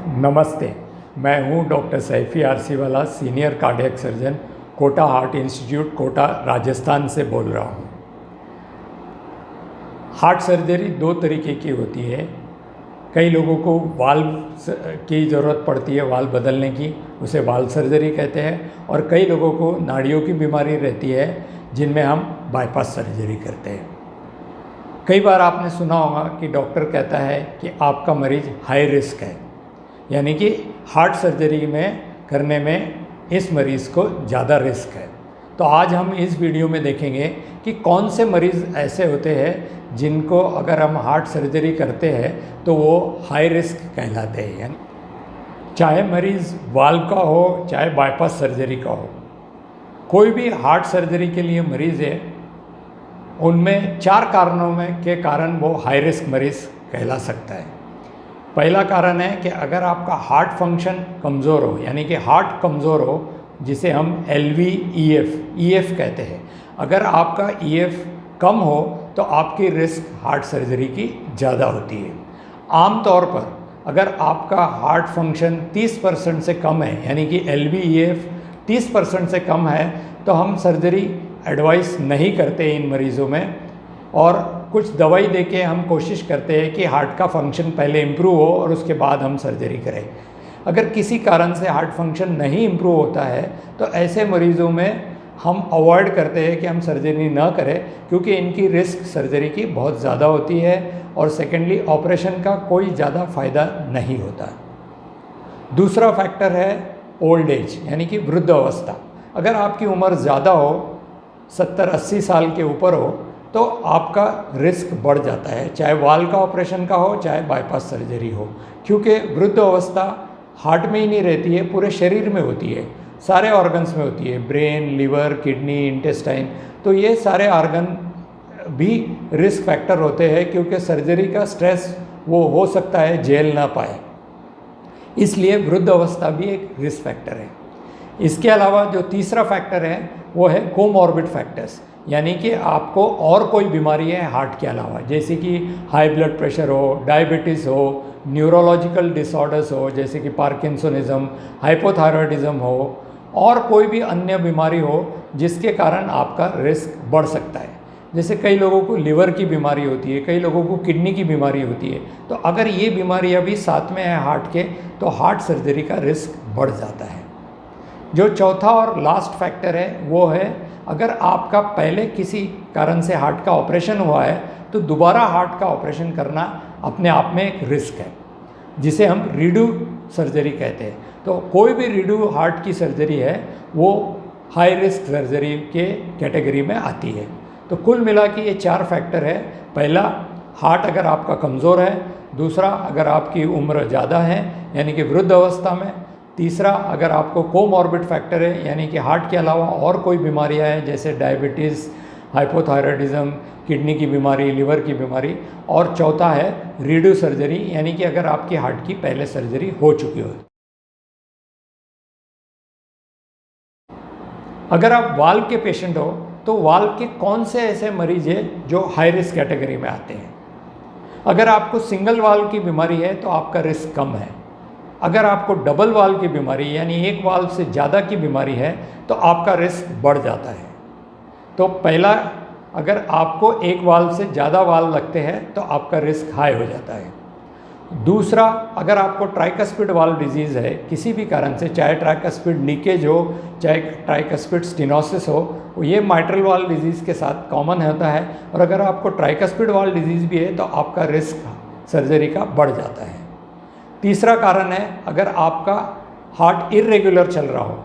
नमस्ते, मैं हूं doctor Saifi Arsiwala, senior cardiac surgeon, Kota heart institute, Kota, Rajasthan से बोल रहा हूं। हार्ट सर्जरी दो तरीके की होती है। कई लोगों को वाल्व की ज़रूरत पड़ती है, वाल्व बदलने की, उसे वाल्व सर्जरी कहते हैं। और कई लोगों को नाड़ियों की बीमारी रहती है जिनमें हम बाईपास सर्जरी करते हैं। कई बार आपने सुना होगा कि डॉक्टर कहता है कि आपका मरीज़ हाई रिस्क है, यानी कि हार्ट सर्जरी में करने में इस मरीज़ को ज़्यादा रिस्क है। तो आज हम इस वीडियो में देखेंगे कि कौन से मरीज़ ऐसे होते हैं जिनको अगर हम हार्ट सर्जरी करते हैं तो वो हाई रिस्क कहलाते हैं। यानी चाहे मरीज़ वाल्व का हो, चाहे बाईपास सर्जरी का हो, कोई भी हार्ट सर्जरी के लिए मरीज़ है, उनमें 4 कारणों में के कारण वो हाई रिस्क मरीज़ कहला सकता है। पहला कारण है कि अगर आपका हार्ट फंक्शन कमज़ोर हो, यानी कि हार्ट कमज़ोर हो, जिसे हम EF कहते हैं। अगर आपका EF कम हो तो आपकी रिस्क हार्ट सर्जरी की ज़्यादा होती है। आम तौर पर अगर आपका हार्ट फंक्शन 30% से कम है, यानी कि EF 30% से कम है, तो हम सर्जरी एडवाइस नहीं करते इन मरीज़ों में, और कुछ दवाई देके हम कोशिश करते हैं कि हार्ट का फंक्शन पहले इम्प्रूव हो और उसके बाद हम सर्जरी करें। अगर किसी कारण से हार्ट फंक्शन नहीं इम्प्रूव होता है तो ऐसे मरीज़ों में हम अवॉइड करते हैं कि हम सर्जरी ना करें, क्योंकि इनकी रिस्क सर्जरी की बहुत ज़्यादा होती है, और सेकेंडली ऑपरेशन का कोई ज़्यादा फ़ायदा नहीं होता। दूसरा फैक्टर है ओल्ड एज, यानी कि वृद्ध अवस्था। अगर आपकी उम्र ज़्यादा हो, 70-80 साल के ऊपर हो, तो आपका रिस्क बढ़ जाता है, चाहे वाल्व का ऑपरेशन का हो, चाहे बाईपास सर्जरी हो, क्योंकि वृद्ध अवस्था हार्ट में ही नहीं रहती है, पूरे शरीर में होती है, सारे ऑर्गन्स में होती है, ब्रेन, लिवर, किडनी, इंटेस्टाइन। तो ये सारे ऑर्गन भी रिस्क फैक्टर होते हैं, क्योंकि सर्जरी का स्ट्रेस वो हो सकता है झेल ना पाए, इसलिए वृद्ध अवस्था भी एक रिस्क फैक्टर है। इसके अलावा जो तीसरा फैक्टर है वो है कोमॉर्बिड फैक्टर्स, यानी कि आपको और कोई बीमारी है हार्ट के अलावा, जैसे कि हाई ब्लड प्रेशर हो, डायबिटीज़ हो, न्यूरोलॉजिकल डिसऑर्डर्स हो, जैसे कि पार्किंसोनिज्म, हाइपोथायरॉयडिज्म हो, और कोई भी अन्य बीमारी हो जिसके कारण आपका रिस्क बढ़ सकता है। जैसे कई लोगों को लिवर की बीमारी होती है, कई लोगों को किडनी की बीमारी होती है। तो अगर ये बीमारियाँ भी साथ में है हार्ट के, तो हार्ट सर्जरी का रिस्क बढ़ जाता है। जो चौथा और लास्ट फैक्टर है वो है, अगर आपका पहले किसी कारण से हार्ट का ऑपरेशन हुआ है तो दोबारा हार्ट का ऑपरेशन करना अपने आप में एक रिस्क है, जिसे हम रीडू सर्जरी कहते हैं। तो कोई भी रीडू हार्ट की सर्जरी है वो हाई रिस्क सर्जरी के कैटेगरी में आती है। तो कुल मिला के ये 4 फैक्टर है। पहला, हार्ट अगर आपका कमज़ोर है। दूसरा, अगर आपकी उम्र ज़्यादा है, यानी कि वृद्ध अवस्था में। तीसरा, अगर आपको कोमॉर्बिड फैक्टर है, यानी कि हार्ट के अलावा और कोई बीमारियां हैं, जैसे डायबिटीज़, हाइपोथायरॉयडिज्म, किडनी की बीमारी, लिवर की बीमारी। और चौथा है रीडू सर्जरी, यानी कि अगर आपकी हार्ट की पहले सर्जरी हो चुकी हो। अगर आप वाल्व के पेशेंट हो तो वाल्व के कौन से ऐसे मरीज हैं जो हाई रिस्क कैटेगरी में आते हैं? अगर आपको सिंगल वाल्व की बीमारी है तो आपका रिस्क कम है। अगर आपको डबल वाल्व की बीमारी, यानी एक वाल्व से ज़्यादा की बीमारी है, तो आपका रिस्क बढ़ जाता है। तो पहला, अगर आपको एक वाल्व से ज़्यादा वाल्व लगते हैं तो आपका रिस्क हाई हो जाता है। दूसरा, अगर आपको ट्राइकस्पिड वाल्व डिजीज़ है किसी भी कारण से, चाहे ट्राइकस्पिड लीकेज हो, चाहे ट्राइकस्पिड स्टेनोसिस हो, ये माइट्रल वाल्व डिजीज़ के साथ कॉमन होता है। और अगर आपको ट्राइकस्पिड वाल्व डिजीज़ भी है तो आपका रिस्क सर्जरी का बढ़ जाता है। तीसरा कारण है, अगर आपका हार्ट इरेगुलर चल रहा हो।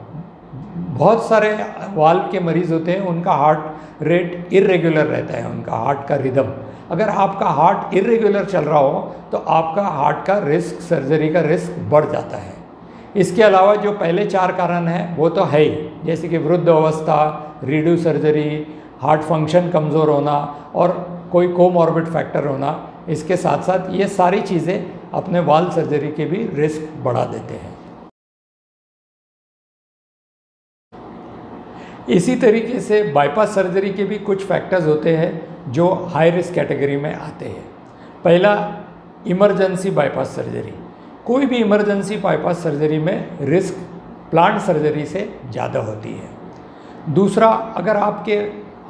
बहुत सारे वाल्व के मरीज़ होते हैं, उनका हार्ट रेट इरेगुलर रहता है, उनका हार्ट का रिदम। अगर आपका हार्ट इरेगुलर चल रहा हो तो आपका हार्ट का रिस्क, सर्जरी का रिस्क बढ़ जाता है। इसके अलावा जो पहले 4 कारण हैं वो तो है ही, जैसे कि वृद्ध अवस्था, रीडू सर्जरी, हार्ट फंक्शन कमज़ोर होना और कोई कोमॉर्बिड फैक्टर होना। इसके साथ साथ ये सारी चीज़ें अपने वाल्व सर्जरी के भी रिस्क बढ़ा देते हैं। इसी तरीके से बाईपास सर्जरी के भी कुछ फैक्टर्स होते हैं जो हाई रिस्क कैटेगरी में आते हैं। पहला, इमरजेंसी बाईपास सर्जरी, कोई भी इमरजेंसी बाईपास सर्जरी में रिस्क प्लांट सर्जरी से ज़्यादा होती है। दूसरा, अगर आपके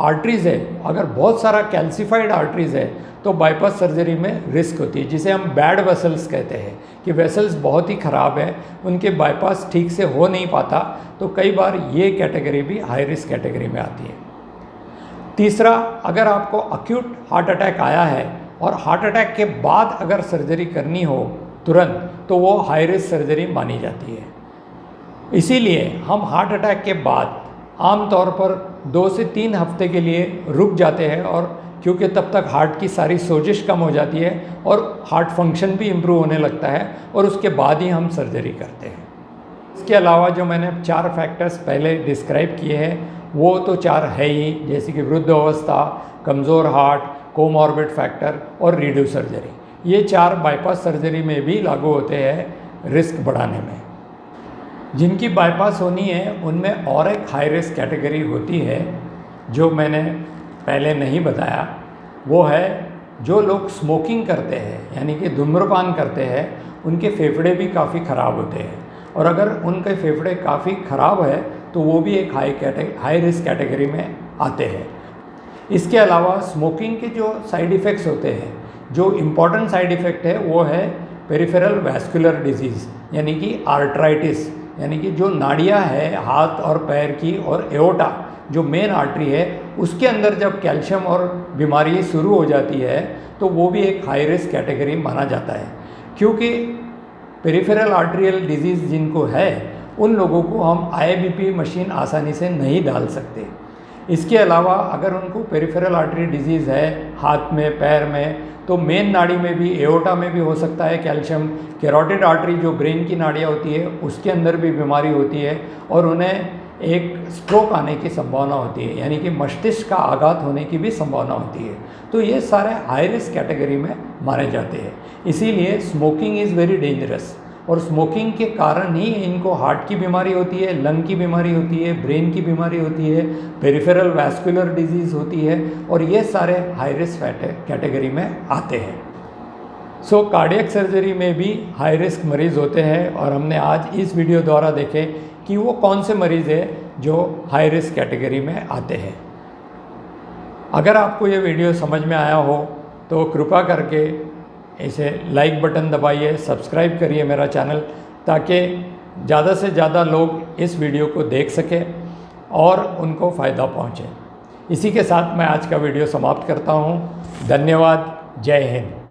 आर्टरीज़ है, अगर बहुत सारा कैल्सिफाइड आर्टरीज़ है तो बाईपास सर्जरी में रिस्क होती है, जिसे हम बैड वेसल्स कहते हैं कि वेसल्स बहुत ही ख़राब है, उनके बाईपास ठीक से हो नहीं पाता, तो कई बार ये कैटेगरी भी हाई रिस्क कैटेगरी में आती है। तीसरा, अगर आपको अक्यूट हार्ट अटैक आया है और हार्ट अटैक के बाद अगर सर्जरी करनी हो तुरंत, तो वो हाई रिस्क सर्जरी मानी जाती है। इसीलिए हम हार्ट अटैक के बाद आमतौर पर 2 से 3 हफ्ते के लिए रुक जाते हैं, और क्योंकि तब तक हार्ट की सारी सोजिश कम हो जाती है और हार्ट फंक्शन भी इम्प्रूव होने लगता है, और उसके बाद ही हम सर्जरी करते हैं। इसके अलावा जो मैंने 4 फैक्टर्स पहले डिस्क्राइब किए हैं वो तो 4 है ही, जैसे कि वृद्ध अवस्था, कमज़ोर हार्ट, कोमॉर्बिड फैक्टर और रीडू सर्जरी। ये 4 बाईपास सर्जरी में भी लागू होते हैं रिस्क बढ़ाने में। जिनकी बाईपास होनी है उनमें और एक हाई रिस्क कैटेगरी होती है जो मैंने पहले नहीं बताया, वो है जो लोग स्मोकिंग करते हैं, यानी कि धूम्रपान करते हैं, उनके फेफड़े भी काफ़ी ख़राब होते हैं, और अगर उनके फेफड़े काफ़ी ख़राब है तो वो भी एक हाई रिस्क कैटेगरी में आते हैं। इसके अलावा स्मोकिंग के जो साइड इफ़ेक्ट्स होते हैं, जो इम्पॉर्टेंट साइड इफ़ेक्ट है वो है पेरिफेरल वैस्कुलर डिजीज़, यानी कि आर्ट्राइटिस, यानी कि जो नाड़ियाँ है हाथ और पैर की और एओर्टा जो मेन आर्टरी है उसके अंदर जब कैल्शियम और बीमारी शुरू हो जाती है तो वो भी एक हाई रिस्क कैटेगरी माना जाता है, क्योंकि पेरिफेरल आर्टेरियल डिजीज़ जिनको है उन लोगों को हम IABP मशीन आसानी से नहीं डाल सकते। इसके अलावा अगर उनको पेरिफेरल आर्टरी डिजीज़ है हाथ में, पैर में, तो मेन नाड़ी में भी, एओर्टा में भी हो सकता है कैल्शियम, कैरोटिड आर्टरी जो ब्रेन की नाड़ियाँ होती है उसके अंदर भी बीमारी होती है, और उन्हें एक स्ट्रोक आने की संभावना होती है, यानी कि मस्तिष्क का आघात होने की भी संभावना होती है। तो ये सारे हाई रिस्क कैटेगरी में माने जाते हैं। इसीलिए स्मोकिंग इज़ वेरी डेंजरस, और स्मोकिंग के कारण ही इनको हार्ट की बीमारी होती है, लंग की बीमारी होती है, ब्रेन की बीमारी होती है, पेरिफेरल वैस्कुलर डिजीज़ होती है, और ये सारे हाई रिस्क कैटेगरी में आते हैं। सो कार्डियक सर्जरी में भी हाई रिस्क मरीज़ होते हैं, और हमने आज इस वीडियो द्वारा देखे कि वो कौन से मरीज़ है जो हाई रिस्क कैटेगरी में आते हैं। अगर आपको ये वीडियो समझ में आया हो तो कृपा करके इसे लाइक बटन दबाइए, सब्सक्राइब करिए मेरा चैनल, ताकि ज़्यादा से ज़्यादा लोग इस वीडियो को देख सकें और उनको फ़ायदा पहुँचे। इसी के साथ मैं आज का वीडियो समाप्त करता हूँ। धन्यवाद। जय हिंद।